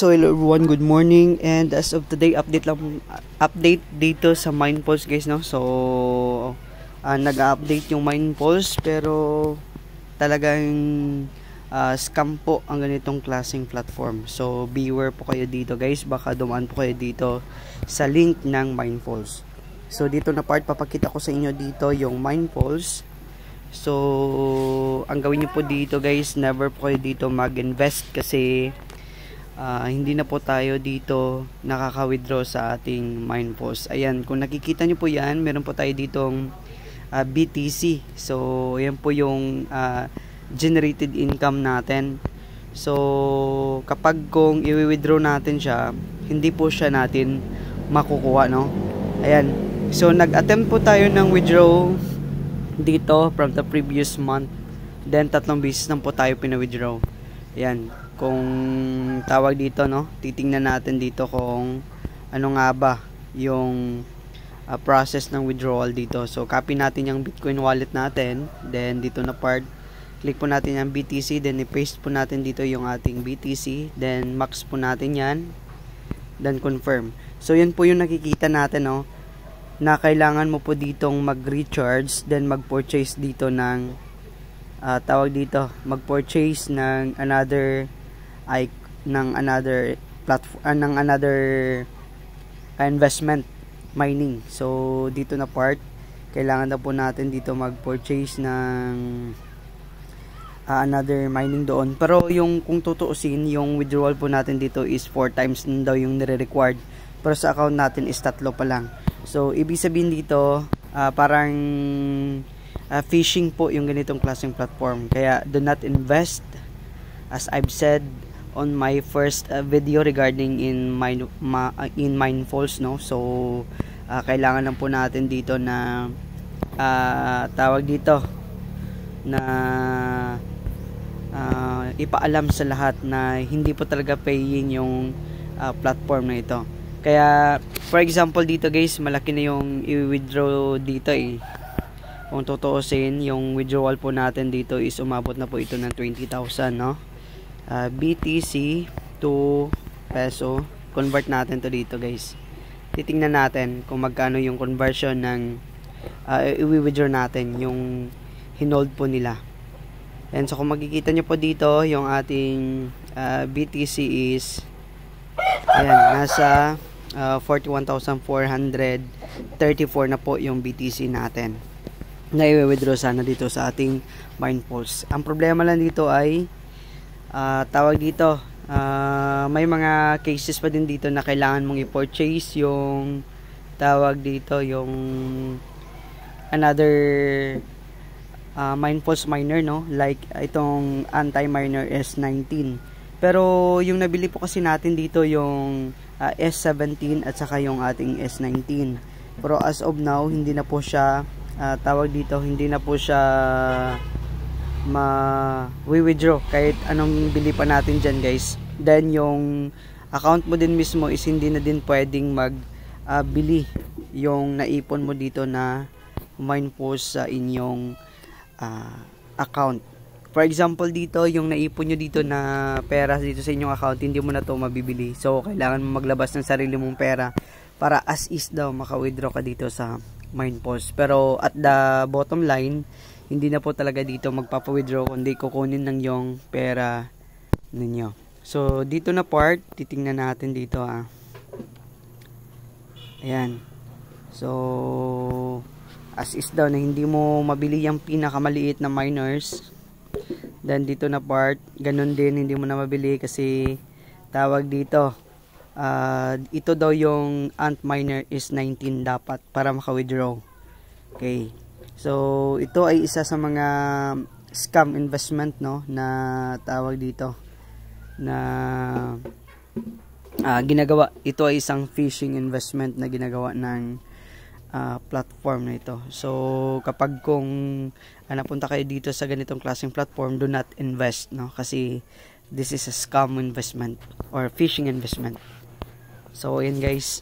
So hello everyone, good morning, and as of today update dito sa Mindpulse guys, no. So nag-update yung Mindpulse, pero talagang scam po ang ganitong klaseng platform. So beware po kayo dito guys, baka dumaan po kayo dito sa link ng Mindpulse. So dito na part, papakita ko sa inyo dito yung Mindpulse. So ang gawin niyo po dito guys, never po kayo dito mag-invest kasi hindi na po tayo dito nakaka-withdraw sa ating Mindpulse. Ayan, kung nakikita nyo po yan, meron po tayo ditong BTC. So ayan po yung generated income natin. So kapag kung i-withdraw natin siya, hindi po siya natin makukuha, no. Ayan, so nag-attempt po tayo ng withdraw dito from the previous month, then 3 beses lang po tayo pina-withdraw. Ayan, kung tawag dito, no, titingnan natin dito kung ano nga ba yung process ng withdrawal dito. So copy natin yung Bitcoin wallet natin, then dito na part, click po natin yung BTC, then i-paste po natin dito yung ating BTC, then max po natin yan, then confirm. So yun po yung nakikita natin, no, na kailangan mo po ditong mag-recharge, then mag-purchase dito ng tawag dito, mag-purchase ng another platform, ng another investment mining. So dito na part, kailangan na po natin dito mag-purchase ng another mining doon. Pero yung kung tutuusin, yung withdrawal po natin dito is 4 times na daw yung nire-required, pero sa account natin is 3 pa lang. So ibig sabihin dito, parang phishing po yung ganitong klaseng platform. Kaya do not invest, as I've said on my first video regarding in Mindpulse, no. So kailangan lang po natin dito na tawag dito na ipaalam sa lahat na hindi po talaga paying yung platform na ito. Kaya for example dito guys, malaki na yung i-withdraw dito eh. Kung tutuusin, yung withdrawal po natin dito is umabot na po ito ng 20,000, no. BTC to peso, convert natin to dito guys. Titingnan natin kung magkano yung conversion ng i-withdraw natin, yung hinold po nila. And so kung makikita nyo po dito, yung ating BTC is ayan, nasa 41,434 na po yung BTC natin na i-withdraw sana dito sa ating Mindpulse. Ang problema lang dito ay tawag dito, may mga cases pa din dito na kailangan mong i-purchase yung tawag dito, yung another Mindpulse miner, no, like itong anti-miner S19. Pero yung nabili po kasi natin dito yung S17 at saka yung ating S19. Pero as of now, hindi na po siya tawag dito, hindi na po siya ma-withdraw kahit anong bili pa natin dyan guys. Then yung account mo din mismo is hindi na din pwedeng bili yung naipon mo dito na Mindpulse sa inyong account. For example dito, yung naipon nyo dito na pera dito sa inyong account, hindi mo na to mabibili. So kailangan mo maglabas ng sarili mong pera para as is daw maka-withdraw ka dito sa Mindpulse. Pero at the bottom line, hindi na po talaga dito magpapa-withdraw, kundi kukunin ng yung pera ninyo. So dito na part, titingnan natin dito ayan. So as is daw na hindi mo mabili yung pinakamaliit na miners. Then dito na part, ganun din, hindi mo na mabili kasi tawag dito, ito daw yung ant miner is 19 dapat para maka-withdraw. Okay, so ito ay isa sa mga scam investment, no, na tawag dito na ginagawa. Ito ay isang phishing investment na ginagawa ng platform na ito. So kapag kung napunta kayo dito sa ganitong klaseng platform, do not invest, no, kasi this is a scam investment or phishing investment. So ayan guys,